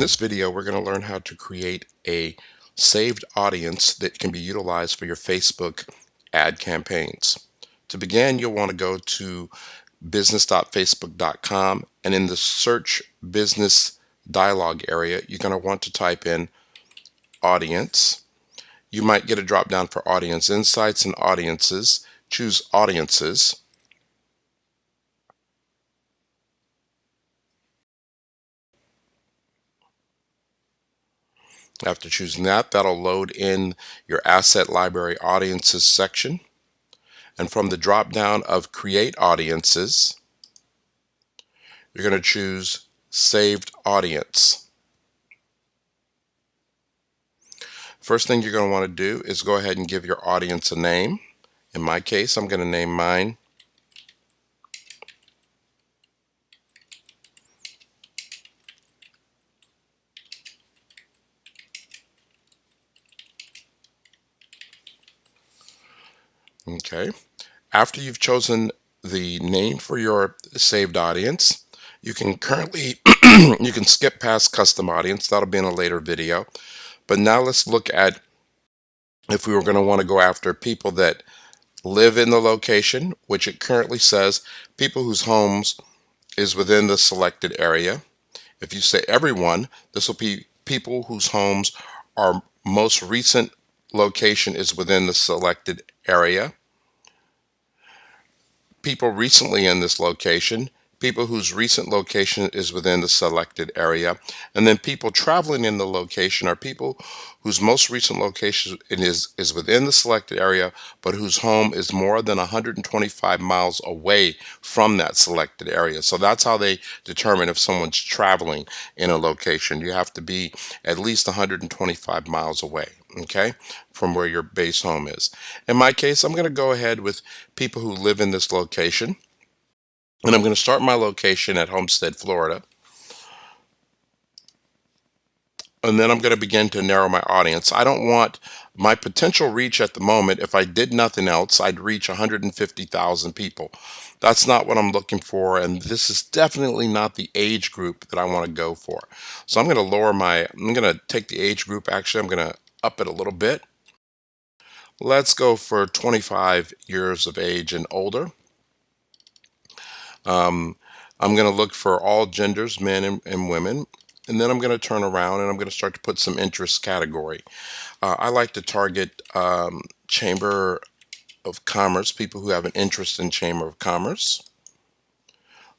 this video, we're going to learn how to create a saved audience that can be utilized for your Facebook ad campaigns. To begin, you'll want to go to business.facebook.com, and in the search business dialog area, you're going to want to type in audience. You might get a drop down for audience insights and audiences. Choose audiences. After choosing that, that'll load in your asset library audiences section. And from the drop down of create audiences, you're going to choose saved audience. First thing you're going to want to do is go ahead and give your audience a name. In my case, I'm going to name mine Okay. After you've chosen the name for your saved audience, you can you can skip past custom audience. That'll be in a later video. But now let's look at if we were going to want to go after people that live in the location, which it currently says people whose homes is within the selected area. If you say everyone, this will be people whose homes are most recent location is within the selected area. People recently in this location, people whose recent location is within the selected area, and then people traveling in the location are people whose most recent location is within the selected area, but whose home is more than 125 miles away from that selected area. So that's how they determine if someone's traveling in a location. You have to be at least 125 miles away, okay, from where your base home is. In my case, I'm going to go ahead with people who live in this location. And I'm going to start my location at Homestead, Florida. And then I'm going to begin to narrow my audience. I don't want my potential reach at the moment. If I did nothing else, I'd reach 150,000 people. That's not what I'm looking for. And this is definitely not the age group that I want to go for. So I'm going to I'm going to take the age group. Actually, I'm going to up it a little bit. Let's go for 25 years of age and older. I'm going to look for all genders, men and women, and then I'm going to turn around and I'm going to start to put some interest category. I like to target Chamber of Commerce, people who have an interest in Chamber of Commerce.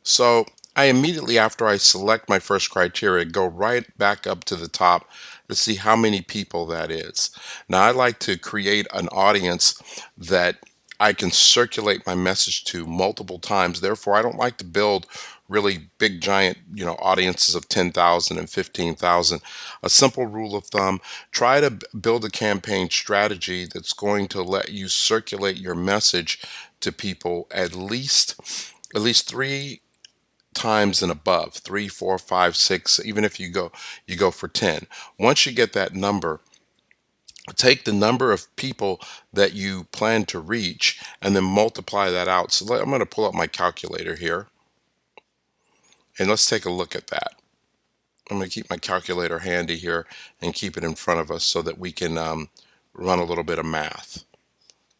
So I immediately, after I select my first criteria, go right back up to the top to see how many people that is. Now I like to create an audience that I can circulate my message to multiple times. Therefore, I don't like to build really big, giant, audiences of 10,000 and 15,000. A simple rule of thumb, try to build a campaign strategy that's going to let you circulate your message to people at least 3 times and above, 3, 4, 5, 6, even if you go for 10. Once you get that number, take the number of people that you plan to reach and then multiply that out. So I'm going to pull up my calculator here and let's take a look at that. I'm going to keep my calculator handy here and keep it in front of us so that we can run a little bit of math.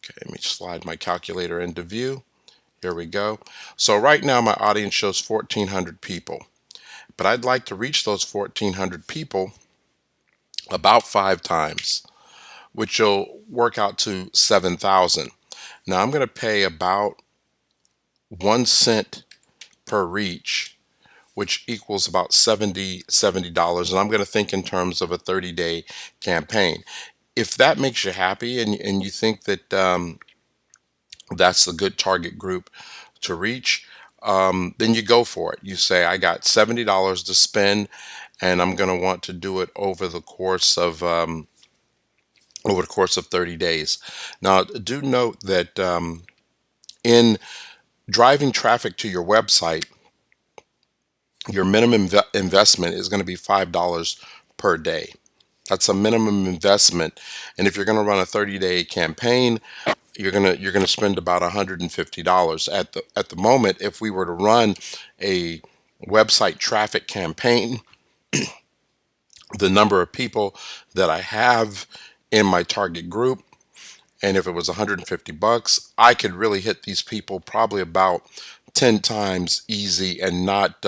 Okay, let me slide my calculator into view. Here we go. So right now my audience shows 1,400 people, but I'd like to reach those 1,400 people about 5 times, which will work out to 7,000. Now I'm going to pay about 1 cent per reach, which equals about $70. And I'm going to think in terms of a 30-day campaign. If that makes you happy and you think that that's a good target group to reach, then you go for it. You say, I got $70 to spend, and I'm going to want to do it over the course of 30 days. Now, do note that in driving traffic to your website, your minimum investment is going to be $5 per day. That's a minimum investment, and if you're going to run a 30-day campaign, you're gonna spend about $150 at the moment. If we were to run a website traffic campaign the number of people that I have in my target group. And if it was 150 bucks, I could really hit these people probably about 10 times easy and not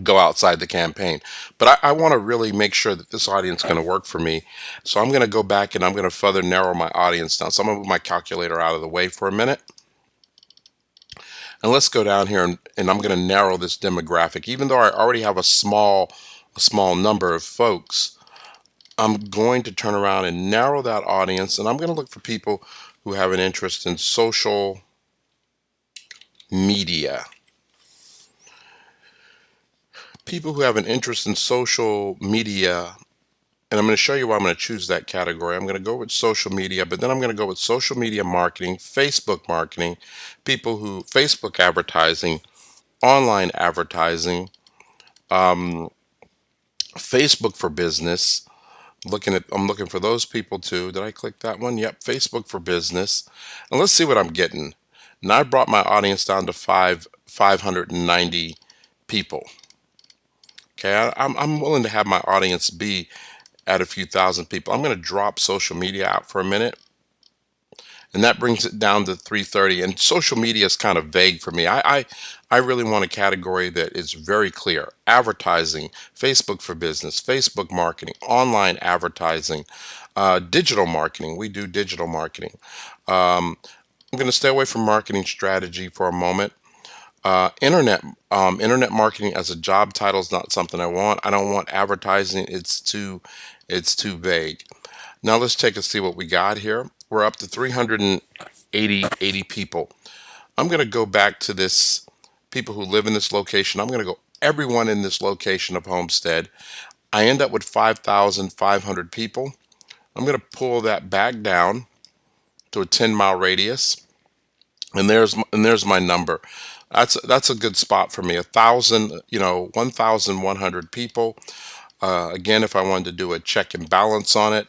go outside the campaign. But I want to really make sure that this audience is going to work for me. So I'm going to go back and I'm going to further narrow my audience down. So I'm going to move my calculator out of the way for a minute. And let's go down here and I'm going to narrow this demographic. Even though I already have a small number of folks, I'm going to turn around and narrow that audience, and I'm going to look for people who have an interest in social media. People who have an interest in social media, and I'm going to show you why I'm going to choose that category. I'm going to go with social media, but then I'm going to go with social media marketing, people who Facebook advertising, online advertising, um, Facebook for business. I'm looking for those people too. Did I click that one? Yep, Facebook for business. And let's see what I'm getting. Now I brought my audience down to 590 people. Okay, I'm willing to have my audience be at a few thousand people. I'm going to drop social media out for a minute, and that brings it down to 330. And social media is kind of vague for me. I really want a category that is very clear: advertising, Facebook for business, Facebook marketing, online advertising, digital marketing. We do digital marketing. Um, I'm going to stay away from marketing strategy for a moment. Internet marketing as a job title is not something I want. I don't want advertising. It's too vague. Now let's take a see what we got here. We're up to 380 people. I'm going to go back to this people who live in this location. I'm going to go everyone in this location of Homestead. I end up with 5,500 people. I'm going to pull that back down to a 10-mile radius, and there's my number. That's a good spot for me. 1,100 people. Again, if I wanted to do a check and balance on it,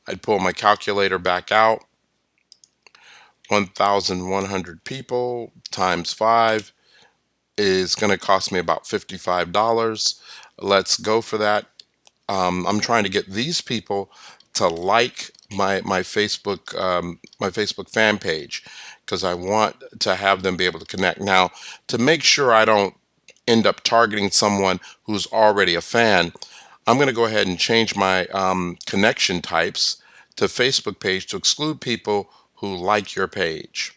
I'd pull my calculator back out. 1,100 people times 5 is going to cost me about $55. Let's go for that. I'm trying to get these people to like my Facebook fan page because I want to have them be able to connect. Now, to make sure I don't end up targeting someone who's already a fan, I'm going to go ahead and change my connection types to Facebook page to exclude people who like your page.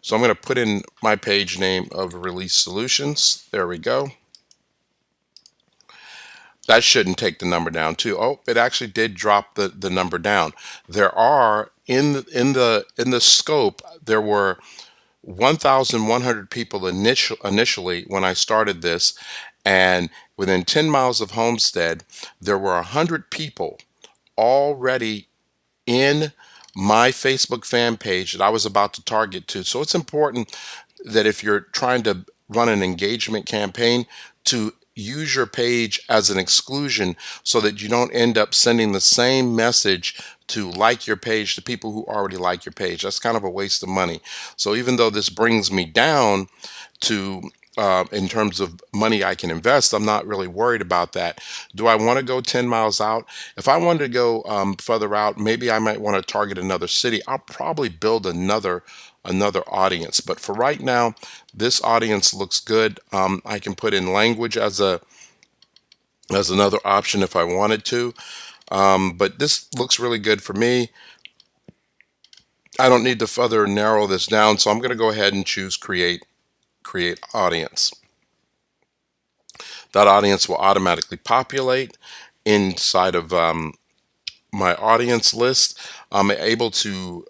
So I'm going to put in my page name of Release Solutions. There we go. That shouldn't take the number down too. Oh, it actually did drop the number down. There are in the scope, there were 1,100 people initially when I started this, and within 10 miles of Homestead, there were 100 people already in my Facebook fan page that I was about to target to. So it's important that if you're trying to run an engagement campaign, to use your page as an exclusion so that you don't end up sending the same message to like your page to people who already like your page. That's kind of a waste of money. So even though this brings me down to in terms of money I can invest, I'm not really worried about that. Do I want to go 10 miles out? If I wanted to go further out, maybe I might want to target another city. I'll probably build another audience. But for right now, this audience looks good. I can put in language as another option if I wanted to. But this looks really good for me. I don't need to further narrow this down, so I'm going to go ahead and choose create audience. That audience will automatically populate inside of my audience list. I'm able to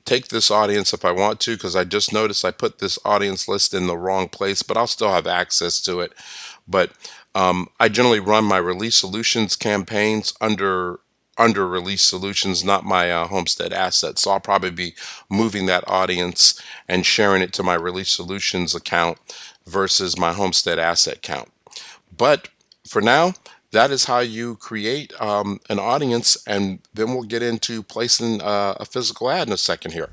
take this audience if I want to, because I just noticed I put this audience list in the wrong place, but I'll still have access to it. But I generally run my Release Solutions campaigns under Release Solutions, not my Homestead assets. So I'll probably be moving that audience and sharing it to my Release Solutions account versus my Homestead asset account. But for now, that is how you create an audience, and then we'll get into placing a physical ad in a second here.